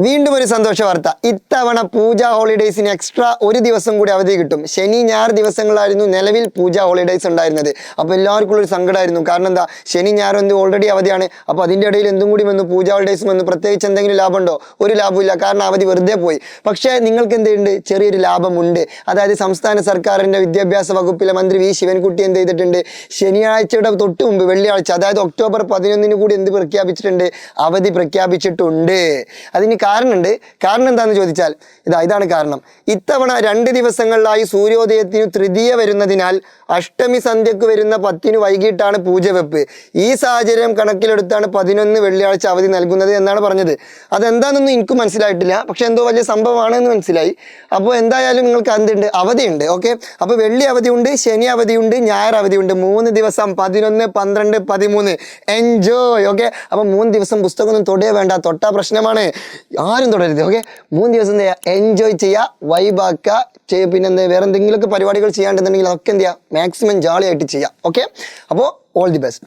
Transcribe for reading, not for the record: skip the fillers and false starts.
വീണ്ടും ഒരു സന്തോഷ വാർത്ത. ഇത്തവണ പൂജ ഹോളിഡേയ്സിന് എക്സ്ട്രാ ഒരു ദിവസം കൂടി അവധി കിട്ടും. ശനി ഞായർ ദിവസങ്ങളായിരുന്നു നിലവിൽ പൂജ ഹോളിഡേയ്സ് ഉണ്ടായിരുന്നത്. അപ്പോൾ എല്ലാവർക്കും ഒരു സങ്കടമായിരുന്നു. കാരണം എന്താ, ശനി ഞായർ ഓൾറെഡി അവധിയാണ്. അപ്പോൾ അതിൻ്റെ ഇടയിൽ എന്തും കൂടി വന്നു, പൂജ ഹോളിഡേയ്സ് വന്നു. പ്രത്യേകിച്ച് എന്തെങ്കിലും ലാഭമുണ്ടോ? ഒരു ലാഭമില്ല, കാരണം അവധി വെറുതെ പോയി. പക്ഷേ നിങ്ങൾക്ക് എന്തുണ്ട്? ചെറിയൊരു ലാഭമുണ്ട്. അതായത് സംസ്ഥാന സർക്കാരിൻ്റെ വിദ്യാഭ്യാസ വകുപ്പിലെ മന്ത്രി വി ശിവൻകുട്ടി എന്ത് ചെയ്തിട്ടുണ്ട്? ശനിയാഴ്ചയുടെ തൊട്ട് മുമ്പ് വെള്ളിയാഴ്ച, അതായത് ഒക്ടോബർ 11 കൂടി എന്ത് പ്രഖ്യാപിച്ചിട്ടുണ്ട്? അവധി പ്രഖ്യാപിച്ചിട്ടുണ്ട്. അതിന് കാരണം എന്താണെന്ന് ചോദിച്ചാൽ ഇതാണ് കാരണം. ഇത്തവണ 2 ദിവസങ്ങളിലായി സൂര്യോദയത്തിന് തൃതീയ വരുന്നതിനാൽ അഷ്ടമി സന്ധ്യക്ക് വരുന്ന 10 വൈകിട്ടാണ് പൂജ വെപ്പ്. ഈ സാഹചര്യം കണക്കിലെടുത്താണ് 11 വെള്ളിയാഴ്ച അവധി നൽകുന്നത് എന്നാണ് പറഞ്ഞത്. അതെന്താണെന്നൊന്നും എനിക്ക് മനസ്സിലായിട്ടില്ല, പക്ഷെ എന്തോ വലിയ സംഭവമാണെന്ന് മനസ്സിലായി. അപ്പോൾ എന്തായാലും നിങ്ങൾക്ക് എന്തുണ്ട്? അവധിയുണ്ട്. ഓക്കെ, അപ്പോൾ വെള്ളി അവധിയുണ്ട്, ശനി അവധിയുണ്ട്, ഞായർ അവധിയുണ്ട്. 3 ദിവസം 11, 12, 13 എൻജോയ്. ഓക്കെ, അപ്പോൾ 3 ദിവസം പുസ്തകമൊന്നും തൊടേ വേണ്ട, തൊട്ടാ പ്രശ്നമാണ്. ആരും തുടരുത്. ഓക്കെ, 3 ദിവസം എന്ത് ചെയ്യുക? എൻജോയ് ചെയ്യുക, വൈബാക്കുക. പിന്നെ എന്താ, വേറെ എന്തെങ്കിലുമൊക്കെ പരിപാടികൾ ചെയ്യാണ്ടെന്നുണ്ടെങ്കിൽ അതൊക്കെ എന്ത് ചെയ്യുക? മാക്സിമം ജാളിയായിട്ട് ചെയ്യുക. ഓക്കെ, അപ്പോൾ ഓൾ ദി ബെസ്റ്റ്.